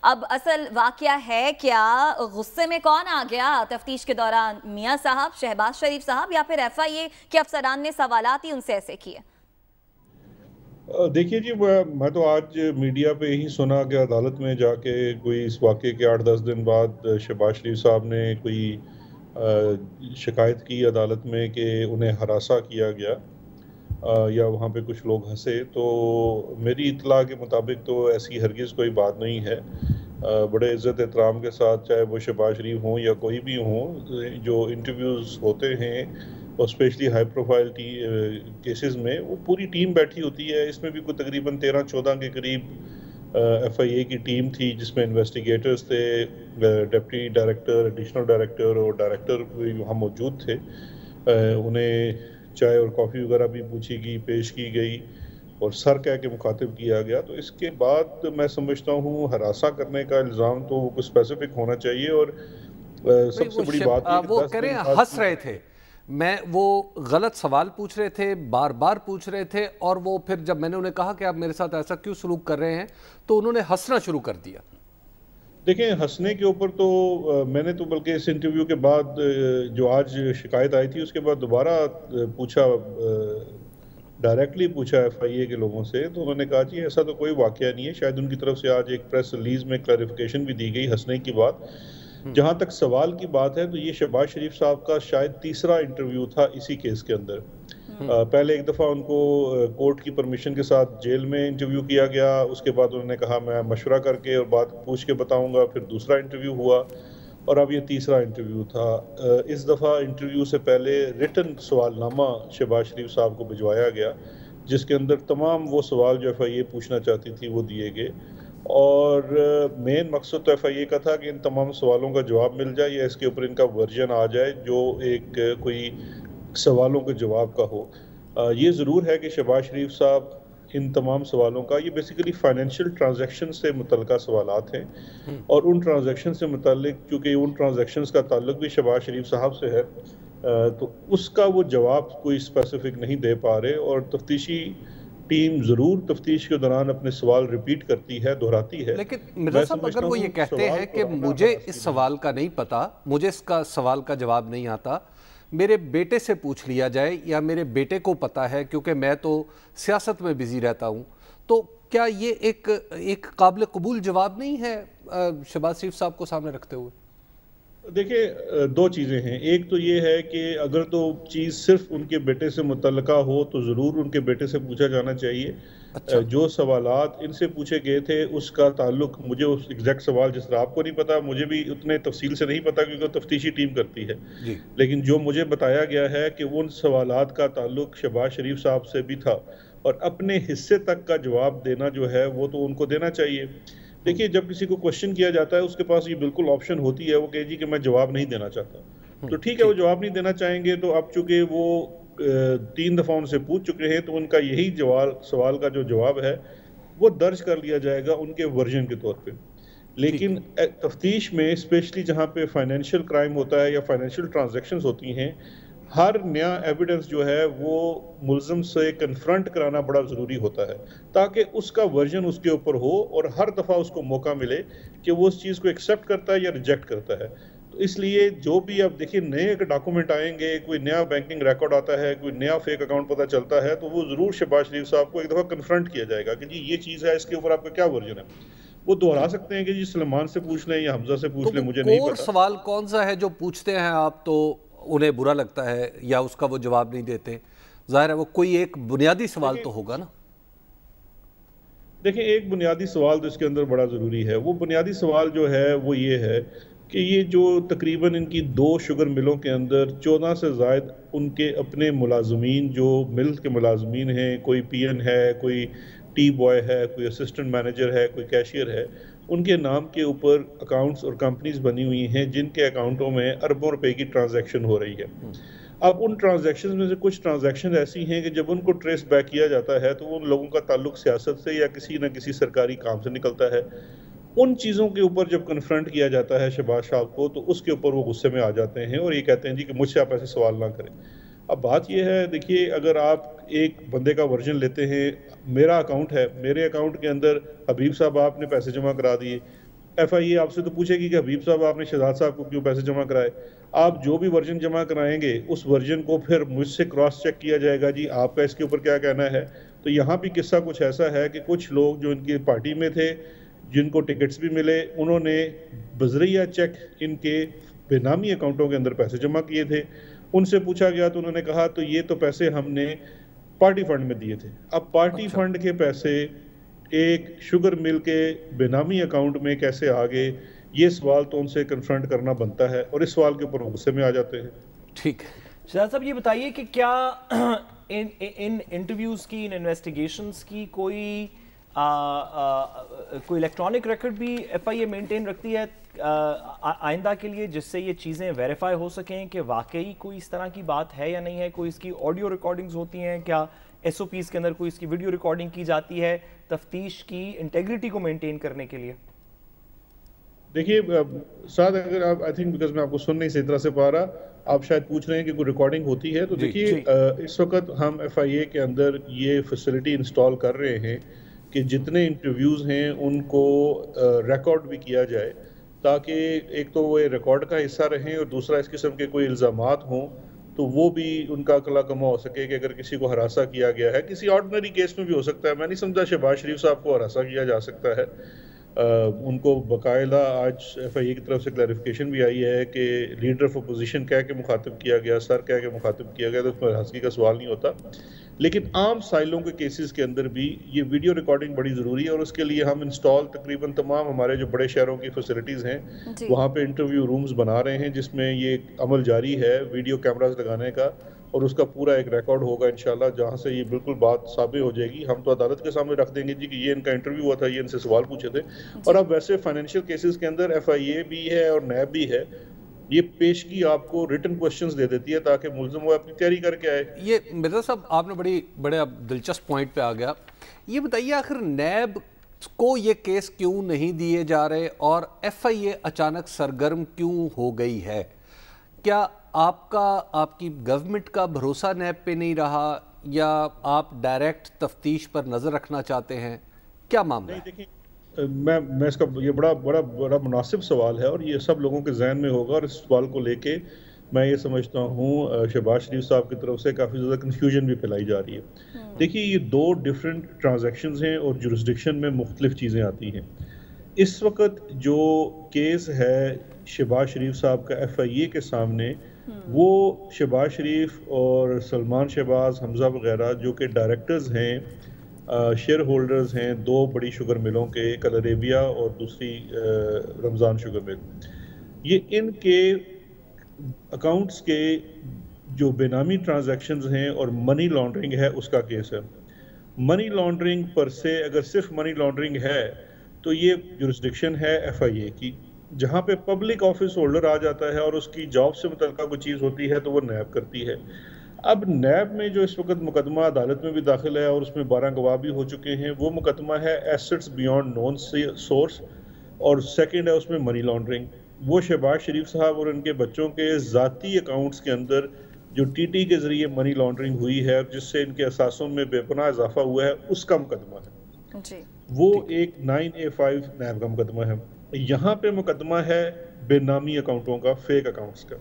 اب اصل واقعہ ہے کیا؟ غصے میں کون آ گیا تفتیش کے دوران؟ میاں صاحب، شہباز شریف صاحب، یا پھر ایف آئی اے کے افسران نے سوالات ہی ان سے ایسے کیے؟ دیکھیے جی، میں تو آج میڈیا پہ ہی سنا کہ عدالت میں جا کے کوئی اس واقعے کے 8-10 دن بعد شہباز شریف صاحب نے کوئی شکایت کی عدالت میں کہ انہیں ہراساں کیا گیا یا وہاں پہ کچھ لوگ ہنسے. تو میری اطلاع کے مطابق تو ایسی ہرگز کوئی بات نہیں ہے. بڑے عزت احترام کے ساتھ، چاہے وہ شہباز شریف ہوں یا کوئی بھی ہوں، جو انٹرویوز ہوتے ہیں اور اسپیشلی ہائی پروفائل کیسز میں، وہ پوری ٹیم بیٹھی ہوتی ہے. اس میں بھی کوئی تقریباً 13-14 کے قریب ایف آئی اے کی ٹیم تھی، جس میں انویسٹیگیٹرز تھے، ڈپٹی ڈائریکٹر، ایڈیشنل ڈائریکٹر اور ڈائریکٹر بھی وہاں موجود تھے. انہیں چائے اور کافی وغیرہ بھی پوچھی گئی، پیش کی گئی اور سر کہہ کے مخاطب کیا گیا. تو اس کے بعد میں سمجھتا ہوں ہراساں کرنے کا الزام تو کچھ اسپیسیفک ہونا چاہیے. اور سب سے بڑی بات یہ کہ وہ 10 کہہ رہے دن ہیں بعد ہنس رہے تھے، وہ غلط سوال پوچھ رہے تھے، بار بار پوچھ رہے تھے، اور وہ پھر جب میں نے انہیں کہا کہ آپ میرے ساتھ ایسا کیوں سلوک کر رہے ہیں تو انہوں نے ہنسنا شروع کر دیا. دیکھیں، ہنسنے کے اوپر تو میں نے تو بلکہ اس انٹرویو کے بعد جو آج شکایت آئی تھی اس کے بعد دوبارہ پوچھا، ڈائریکٹلی پوچھا ایف آئی اے کے لوگوں سے. تو انہوں نے کہا جی ایسا تو کوئی واقعہ نہیں ہے. شاید ان کی طرف سے آج ایک پریس ریلیز میں کلیریفیکیشن بھی دی گئی ہنسنے کی بات. جہاں تک سوال کی بات ہے تو یہ شہباز شریف صاحب کا شاید تیسرا انٹرویو تھا اسی کیس کے اندر. پہلے ایک دفعہ ان کو کورٹ کی پرمیشن کے ساتھ جیل میں انٹرویو کیا گیا. اس کے بعد انہوں نے کہا میں مشورہ کر کے اور بات پوچھ کے بتاؤں گا. پھر دوسرا انٹرویو ہوا اور اب یہ تیسرا انٹرویو تھا. اس دفعہ انٹرویو سے پہلے ریٹن سوال نامہ شہباز شریف صاحب کو بھجوایا گیا، جس کے اندر تمام وہ سوال جو ایف آئی اے پوچھنا چاہتی تھی وہ دیے گئے. اور مین مقصد تو ایف آئی اے کا تھا کہ ان تمام سوالوں کا جواب مل جائے یا اس کے اوپر ان کا ورژن آ جائے جو ایک کوئی سوالوں کے جواب کا ہو. یہ ضرور ہے کہ شہباز شریف صاحب ان تمام سوالوں کا، یہ بیسیکلی فائنینشیل ٹرانزیکشن سے متعلقہ سوالات ہیں، اور ان ٹرانزیکشن سے متعلق چونکہ ان ٹرانزیکشنز کا تعلق بھی شہباز شریف صاحب سے ہے، تو اس کا وہ جواب کوئی اسپیسیفک نہیں دے پا رہے. اور تفتیشی ٹیم ضرور تفتیش کے دوران اپنے سوال ریپیٹ کرتی ہے، دہراتی ہے. لیکن مرزا صاحب اگر وہ یہ کہتے ہیں کہ مجھے اس سوال کا نہیں پتا، مجھے اس کا سوال کا جواب نہیں آتا، میرے بیٹے سے پوچھ لیا جائے یا میرے بیٹے کو پتا ہے کیونکہ میں تو سیاست میں بزی رہتا ہوں، تو کیا یہ ایک قابل قبول جواب نہیں ہے شہباز شریف صاحب کو سامنے رکھتے ہوئے؟ دیکھیں، دو چیزیں ہیں. ایک تو یہ ہے کہ اگر تو چیز صرف ان کے بیٹے سے متعلقہ ہو تو ضرور ان کے بیٹے سے پوچھا جانا چاہیے. جو سوالات ان سے پوچھے گئے تھے اس کا تعلق، مجھے اس ایگزیکٹ سوال جس طرح آپ کو نہیں پتا، مجھے بھی اتنے تفصیل سے نہیں پتا کیونکہ تفتیشی ٹیم کرتی ہے. لیکن جو مجھے بتایا گیا ہے کہ ان سوالات کا تعلق شہباز شریف صاحب سے بھی تھا، اور اپنے حصے تک کا جواب دینا جو ہے وہ تو ان کو دینا چاہیے. دیکھیے، جب کسی کو کوشچن کیا جاتا ہے اس کے پاس یہ بالکل آپشن ہوتی ہے، وہ کہے جی کہ میں جواب نہیں دینا چاہتا. تو ٹھیک ہے، وہ جواب نہیں دینا چاہیں گے. تو اب چونکہ وہ 3 دفعہ ان سے پوچھ چکے ہیں تو ان کا یہی سوال کا جو جواب ہے وہ درج کر لیا جائے گا ان کے ورژن کے طور پہ. لیکن تفتیش میں اسپیشلی جہاں پہ فائنینشیل کرائم ہوتا ہے یا فائنینشیل ٹرانزیکشنز ہوتی ہیں، ہر نیا ایویڈنس جو ہے وہ ملزم سے کنفرنٹ کرانا بڑا ضروری ہوتا ہے تاکہ اس کا ورژن اس کے اوپر ہو اور ہر دفعہ اس کو موقع ملے کہ وہ اس چیز کو ایکسیپٹ کرتا ہے یا ریجیکٹ کرتا ہے. تو اس لیے جو بھی آپ دیکھیں نئے ڈاکومنٹ آئیں گے، کوئی نیا بینکنگ ریکارڈ آتا ہے، کوئی نیا فیک اکاؤنٹ پتہ چلتا ہے، تو وہ ضرور شہباز شریف صاحب کو ایک دفعہ کنفرنٹ کیا جائے گا کہ جی یہ چیز ہے، اس کے اوپر آپ کا کیا ورژن ہے. وہ دہرا سکتے ہیں کہ جی سلمان سے پوچھ لیں یا حمزہ سے پوچھ لیں، مجھے نہیں پتا. سوال کون سا ہے جو پوچھتے ہیں آپ تو انہیں برا لگتا ہے یا اس کا وہ جواب نہیں دیتے؟ ظاہر ہے وہ کوئی ایک بنیادی سوال تو ہوگا نا. دیکھیں، ایک بنیادی سوال تو اس کے اندر بڑا ضروری ہے. وہ بنیادی سوال جو ہے وہ یہ ہے کہ یہ جو تقریباً ان کی 2 شوگر ملوں کے اندر 14 سے زائد ان کے اپنے ملازمین، جو مل کے ملازمین ہیں، کوئی پی این ہے، کوئی ٹی بوائے ہے، کوئی اسسٹنٹ مینیجر ہے، کوئی کیشیئر ہے، ان کے نام کے اوپر اکاؤنٹس اور کمپنیز بنی ہوئی ہیں جن کے اکاؤنٹوں میں اربوں روپے کی ٹرانزیکشن ہو رہی ہے. اب ان ٹرانزیکشنز میں سے کچھ ٹرانزیکشن ایسی ہیں کہ جب ان کو ٹریس بیک کیا جاتا ہے تو ان لوگوں کا تعلق سیاست سے یا کسی نہ کسی سرکاری کام سے نکلتا ہے. ان چیزوں کے اوپر جب کنفرنٹ کیا جاتا ہے شہباز صاحب کو تو اس کے اوپر وہ غصے میں آ جاتے ہیں اور یہ کہتے ہیں جی کہ مجھ سے آپ ایسے سوال نہ کریں. اب بات یہ ہے، دیکھیے، اگر آپ ایک بندے کا ورژن لیتے ہیں، میرا اکاؤنٹ ہے، میرے اکاؤنٹ کے اندر حبیب صاحب آپ نے پیسے جمع کرا دیے، ایف آئی اے آپ سے تو پوچھے گی کہ حبیب صاحب آپ نے شہزاد صاحب کو کیوں پیسے جمع کرائے. آپ جو بھی ورژن جمع کرائیں گے اس ورژن کو پھر مجھ سے کراس چیک کیا جائے گا جی آپ کا اس کے اوپر کیا کہنا ہے. تو یہاں بھی قصہ کچھ ایسا ہے کہ کچھ لوگ جو ان کی پارٹی میں تھے جن کو ٹکٹس بھی ملے انہوں نے بذریعہ چیک ان کے بے نامی اکاؤنٹوں کے اندر پیسے جمع کیے تھے. ان سے پوچھا گیا تو انہوں نے کہا تو یہ تو پیسے ہم نے پارٹی فنڈ میں دیے تھے. اب پارٹی فنڈ کے پیسے ایک شوگر مل کے بے نامی اکاؤنٹ میں کیسے آگے, یہ سوال تو ان سے کنفرنٹ کرنا بنتا ہے, اور اس سوال کے اوپر غصے میں آ جاتے ہیں. ٹھیک شہزاد صاحب یہ بتائیے کہ کیا ان انٹرویوز کی, ان انویسٹیگیشنز کی کوئی الیکٹرانک ریکارڈ بھی ایف آئی اے مینٹین رکھتی ہے آئندہ کے لیے, جس سے یہ چیزیں ویریفائی ہو سکیں کہ واقعی کوئی اس طرح کی بات ہے یا نہیں ہے؟ کوئی اس کی آڈیو ریکارڈنگز ہوتی ہیں کیا, ایس او پیز کے اندر کوئی اس کی ویڈیو ریکارڈنگ کی جاتی ہے تفتیش کی انٹیگریٹی کو مینٹین کرنے کے لیے؟ دیکھیے ساتھ اگر آپ آئی تھنک بیکاز میں آپ کو سن نہیں صحیح طرح سے پا رہا, آپ شاید پوچھ رہے ہیں کہ کوئی ریکارڈنگ ہوتی ہے, تو دیکھیے اس وقت ہم ایف آئی اے کے اندر یہ فیسلٹی انسٹال کر رہے ہیں کہ جتنے انٹرویوز ہیں ان کو ریکارڈ بھی کیا جائے, تاکہ ایک تو وہ ریکارڈ کا حصہ رہیں اور دوسرا اس قسم کے کوئی الزامات ہوں تو وہ بھی ان کا کلا کما ہو سکے کہ اگر کسی کو ہراساں کیا گیا ہے, کسی آرڈنری کیس میں بھی ہو سکتا ہے, میں نہیں سمجھا شہباز شریف صاحب کو ہراساں کیا جا سکتا ہے. ان کو باقاعدہ آج ایف آئی اے کی طرف سے کلیریفیکیشن بھی آئی ہے کہ لیڈر آف اپوزیشن کہہ کے مخاطب کیا گیا, سر کہہ کے مخاطب کیا گیا, تو اس میں ہراسگی کا سوال نہیں ہوتا. لیکن عام سائلوں کے کیسز کے اندر بھی یہ ویڈیو ریکارڈنگ بڑی ضروری ہے, اور اس کے لیے ہم انسٹال تقریباً تمام ہمارے جو بڑے شہروں کی فیسلٹیز ہیں وہاں پہ انٹرویو رومز بنا رہے ہیں, جس میں یہ عمل جاری ہے ویڈیو کیمراز لگانے کا, اور اس کا پورا ایک ریکارڈ ہوگا انشاءاللہ, جہاں سے یہ بالکل بات ثابت ہو جائے گی. ہم تو عدالت کے سامنے رکھ دیں گے جی کہ یہ ان کا انٹرویو ہوا تھا, یہ ان سے سوال پوچھے تھے. اور اب ویسے فائنینشیل کیسز کے اندر ایف آئی اے بھی ہے اور نیب بھی ہے, یہ پیشگی آپ کو ریٹن کوسچنز دے دیتی ہے تاکہ ملزم وہ اپنی تیاری کر کے آئے. یہ مرزا صاحب آپ نے بڑے دلچسپ پوائنٹ پہ آ گیا. یہ بتائیے آخر نیب کو یہ کیس کیوں نہیں دیے جا رہے اور ایف آئی اے اچانک سرگرم کیوں ہو گئی ہے؟ کیا آپ کی گورنمنٹ کا بھروسہ نیب پہ نہیں رہا, یا آپ ڈائریکٹ تفتیش پر نظر رکھنا چاہتے ہیں؟ کیا معاملہ ہے؟ دیکھیں میں اس کا یہ بڑا مناسب سوال ہے, اور یہ سب لوگوں کے ذہن میں ہوگا, اور اس سوال کو لے کے میں یہ سمجھتا ہوں شہباز شریف صاحب کی طرف سے کافی زیادہ کنفیوژن بھی پھیلائی جا رہی ہے. دیکھیے یہ دو ڈیفرنٹ ٹرانزیکشنز ہیں اور جورسڈکشن میں مختلف چیزیں آتی ہیں. اس وقت جو کیس ہے شہباز شریف صاحب کا ایف آئی اے کے سامنے, وہ شہباز شریف اور سلمان شہباز, حمزہ وغیرہ جو کہ ڈائریکٹرز ہیں, شیئر ہولڈرز ہیں دو بڑی شوگر ملوں کے, ایک العربیہ اور دوسری رمضان شوگر مل, یہ ان کے اکاؤنٹس کے جو بے نامی ٹرانزیکشنز ہیں اور منی لانڈرنگ ہے اس کا کیس ہے. منی لانڈرنگ پر سے اگر صرف منی لانڈرنگ ہے تو یہ جورسڈکشن ہے ایف آئی اے کی, جہاں پہ پبلک آفس ہولڈر آ جاتا ہے اور اس کی جاب سے متعلقہ کوئی چیز ہوتی ہے تو وہ نیب کرتی ہے. اب نیب میں جو اس وقت مقدمہ عدالت میں بھی داخل ہے اور اس میں 12 گواہ بھی ہو چکے ہیں, وہ مقدمہ ہے ایسٹس بیونڈ نون سورس, اور سیکنڈ ہے اس میں منی لانڈرنگ. وہ شہباز شریف صاحب اور ان کے بچوں کے ذاتی اکاؤنٹس کے اندر جو ٹی ٹی کے ذریعے منی لانڈرنگ ہوئی ہے جس سے ان کے اثاثوں میں بے پناہ اضافہ ہوا ہے, اس کا مقدمہ ہے. وہ ایک 9A5 نیب کا مقدمہ ہے. یہاں پہ مقدمہ ہے بے نامی اکاؤنٹوں کا, فیک اکاؤنٹس کا.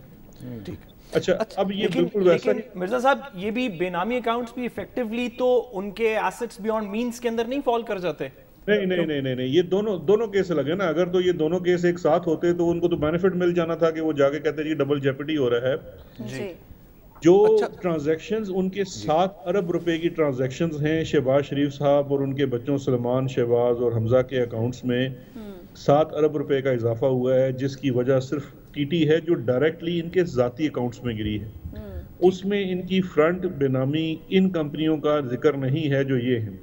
اچھا اب یہ بالکل ویسا لیکن مرزا صاحب یہ بھی بے نامی اکاؤنٹس بھی ایفیکٹولی تو ان کے ایسٹس بیونڈ مینز کے اندر نہیں فال کر جاتے؟ نہیں, یہ دونوں کیس لگے نا. اگر تو یہ دونوں کیس ایک ساتھ ہوتے تو ان کو تو بینیفٹ مل جانا تھا کہ وہ جا کے کہتے جی ڈبل جیپٹی ہو رہا ہے. جو ٹرانزیکشنز ان کے 7 ارب روپے کی ٹرانزیکشنز ہیں شہباز شریف صاحب اور ان کے بچوں سلمان شہباز اور حمزہ کے اکاؤنٹس میں 7 ارب روپے کا اضافہ ہوا ہے, جس کی وجہ صرف ٹی ٹی ہے جو ڈائریکٹلی ان کے ذاتی اکاؤنٹس میں گری ہے. اس میں ان کی فرنٹ بے نامی ان کمپنیوں کا ذکر نہیں ہے جو یہ ہیں.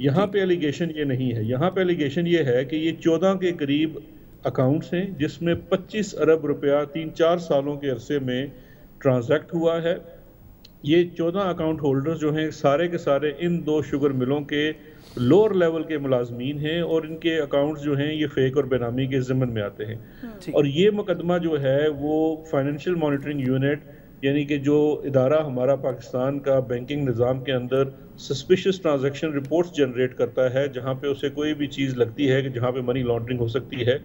یہاں پہ ایلیگیشن یہ نہیں ہے. یہاں پہ ایلیگیشن یہ ہے کہ یہ 14 کے قریب اکاؤنٹس ہیں جس میں 25 ارب روپیہ 3-4 سالوں کے عرصے میں ٹرانزیکٹ ہوا ہے. یہ 14 اکاؤنٹ ہولڈرز جو ہیں سارے کے سارے ان 2 شوگر ملوں کے لوور لیول کے ملازمین ہیں, اور ان کے اکاؤنٹس جو ہیں یہ فیک اور بے نامی کے ضمن میں آتے ہیں. اور یہ مقدمہ جو ہے وہ فائنینشیل مانیٹرنگ یونٹ, یعنی کہ جو ادارہ ہمارا پاکستان کا بینکنگ نظام کے اندر سسپیشس ٹرانزیکشن رپورٹس جنریٹ کرتا ہے جہاں پہ اسے کوئی بھی چیز لگتی ہے کہ جہاں پہ منی لانڈرنگ ہو سکتی ہے،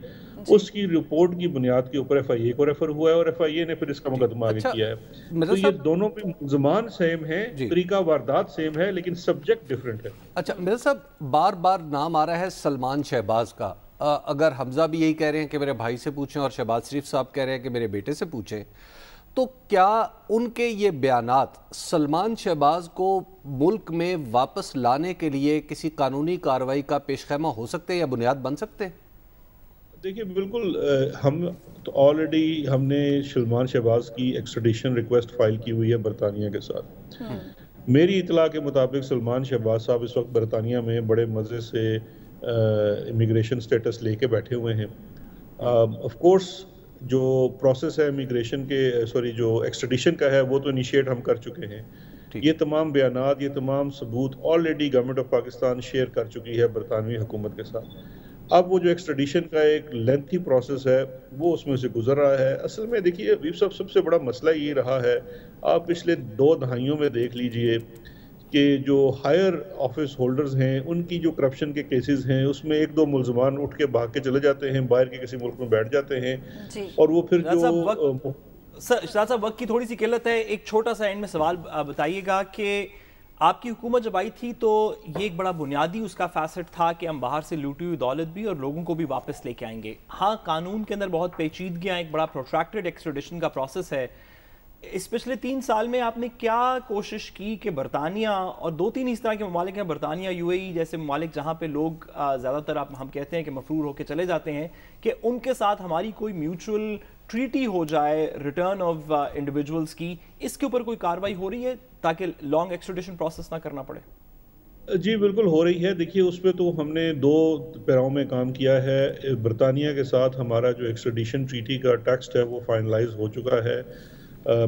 اس کی رپورٹ کی بنیاد کے اوپر ایف آئی اے کو ریفر ہوا ہے اور ایف آئی اے نے پھر اس کا مقدمہ آگے کیا ہے۔ تو یہ دونوں پہ ملزمان سیم ہیں، طریقہ واردات سیم ہے، لیکن سبجیکٹ ڈیفرنٹ ہے۔ اچھا مرزا صاحب، بار بار نام آ رہا ہے سلمان شہباز کا، اگر حمزہ بھی یہی کہہ رہے ہیں کہ میرے بھائی سے پوچھیں اور شہباز شریف صاحب کہہ رہے ہیں کہ میرے بیٹے سے پوچھیں، تو کیا ان کے یہ بیانات سلمان شہباز کو ملک میں واپس لانے کے لیے کسی قانونی کارروائی کا پیش خیمہ ہو سکتے ہیں یا بنیاد بن سکتے ہیں؟ دیکھیے بالکل، ہم تو آلریڈی ہم نے سلمان شہباز کی ایکسٹریڈیشن ریکویسٹ فائل کی ہوئی ہے برطانیہ کے ساتھ۔ میری اطلاع کے مطابق سلمان شہباز صاحب اس وقت برطانیہ میں بڑے مزے سے امیگریشن سٹیٹس لے کے بیٹھے ہوئے ہیں۔ آف کورس جو پروسیس ہے امیگریشن کے جو ایکسٹریڈیشن کا ہے وہ تو انیشیٹ ہم کر چکے ہیں۔ یہ تمام بیانات، یہ تمام ثبوت already government of Pakistan share کر چکی ہے برطانوی حکومت کے ساتھ۔ اب وہ جو ایکسٹریڈیشن کا ایک لینتھی پروسیس ہے وہ اس میں سے گزر رہا ہے۔ اصل میں دیکھیے حبیب صاحب، سب سے بڑا مسئلہ یہ رہا ہے، آپ پچھلے 2 دہائیوں میں دیکھ لیجئے کہ جو ہائر آفس ہولڈرز ہیں ان کی جو کرپشن کے کیسز ہیں اس میں 1-2 ملزمان اٹھ کے بھاگ کے چلے جاتے ہیں، باہر کے کسی ملک میں بیٹھ جاتے ہیں، اور وہ پھر جو شہزاد صاحب وقت کی تھوڑی سی قلت ہے، ایک چھوٹا سا اینڈ میں سوال بتائیے گا کہ آپ کی حکومت جب آئی تھی تو یہ ایک بڑا بنیادی اس کا فیسٹ تھا کہ ہم باہر سے لوٹی ہوئی دولت بھی اور لوگوں کو بھی واپس لے کے آئیں گے۔ ہاں، قانون کے اندر بہت پیچیدگیاں، ایک بڑا پروٹریکٹڈ ایکسٹریڈیشن کا پروسیس ہے۔ اس پچھلے 3 سال میں آپ نے کیا کوشش کی کہ برطانیہ اور 2-3 اس طرح کے ممالک ہیں، برطانیہ، یو اے ای جیسے ممالک جہاں پہ لوگ زیادہ تر ہم کہتے ہیں کہ مفرور ہو کے چلے جاتے ہیں، کہ ان کے ساتھ ہماری کوئی میوچول ٹریٹی ہو جائے ریٹرن آف انڈیویجولز کی، اس کے اوپر کوئی کاروائی ہو رہی ہے تاکہ لانگ ایکسٹریڈیشن پروسیس نہ کرنا پڑے؟ جی بالکل ہو رہی ہے۔ دیکھیے اس پہ تو ہم نے 2 پیراؤں میں کام کیا ہے۔ برطانیہ کے ساتھ ہمارا جو ایکسٹریڈیشن ٹریٹی کا ٹیکسٹ ہے وہ فائنلائز ہو چکا ہے۔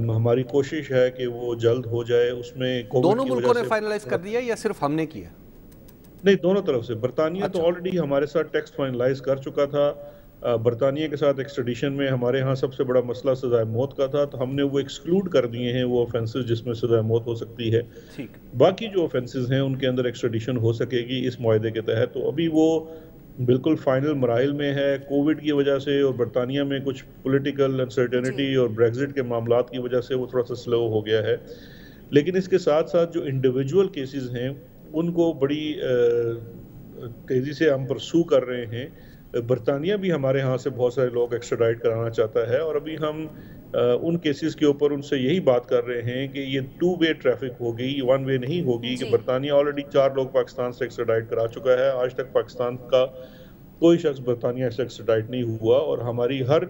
ہماری کوشش ہے کہ وہ جلد ہو جائے۔ اس میں دونوں ملکوں نے فائنلائز کر دیا یا صرف ہم نے کیا؟ نہیں، دونوں طرف سے۔ برطانیہ تو آلریڈی ہمارے ساتھ ٹیکسٹ فائنلائز کر چکا تھا۔ برطانیہ کے ساتھ ایکسٹریڈیشن میں ہمارے ہاں سب سے بڑا مسئلہ سزائے موت کا تھا، تو ہم نے وہ ایکسکلوڈ کر دیے ہیں، وہ آفینسز جس میں سزائے موت ہو سکتی ہے۔ باقی جو آفینسز ہیں ان کے اندر ایکسٹریڈیشن ہو سکے گی اس معاہدے کے تحت۔ تو ابھی وہ بالکل فائنل مراحل میں ہے۔ کووڈ کی وجہ سے اور برطانیہ میں کچھ پولیٹیکل انسرٹینٹی اور بریگزٹ کے معاملات کی وجہ سے وہ تھوڑا سا سلو ہو گیا ہے، لیکن اس کے ساتھ ساتھ جو انڈیویجول کیسز ہیں ان کو بڑی تیزی سے ہم پرسو کر رہے ہیں۔ برطانیہ بھی ہمارے ہاں سے بہت سارے لوگ ایکسٹراڈائٹ کرانا چاہتا ہے، اور ابھی ہم ان کیسز کے اوپر ان سے یہی بات کر رہے ہیں کہ یہ 2 وے ٹریفک ہوگی، 1 وے نہیں ہوگی، کہ برطانیہ آلریڈی 4 لوگ پاکستان سے ایکسٹراڈائٹ کرا چکا ہے۔ آج تک پاکستان کا کوئی شخص برطانیہ سے ایکسٹراڈائٹ نہیں ہوا، اور ہماری ہر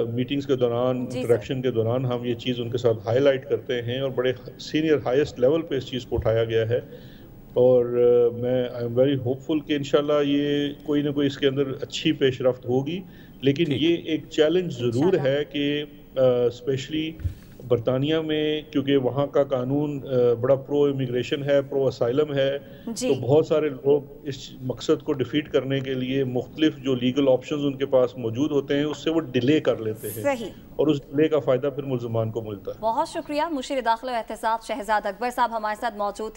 میٹنگز کے دوران، انٹریکشن کے دوران ہم یہ چیز ان کے ساتھ ہائی لائٹ کرتے ہیں، اور بڑے سینئر ہائیسٹ لیول پہ اس چیز کو اٹھایا گیا ہے۔ اور میں آئی ایم ویری ہوپ فل کہ انشاءاللہ یہ کوئی نہ کوئی اس کے اندر اچھی پیش رفت ہوگی، لیکن یہ ایک چیلنج ضرور ہے کہ اسپیشلی برطانیہ میں، کیونکہ وہاں کا قانون بڑا پرو امیگریشن ہے، پرو اسائلم ہے، تو بہت سارے لوگ اس مقصد کو ڈیفیٹ کرنے کے لیے مختلف جو لیگل آپشنز ان کے پاس موجود ہوتے ہیں اس سے وہ ڈیلے کر لیتے ہیں، اور اس ڈیلے کا فائدہ پھر ملزمان کو ملتا ہے۔ بہت شکریہ۔ مشیر داخلہ و احتساب شہزاد اکبر صاحب ہمارے ساتھ موجود تھے۔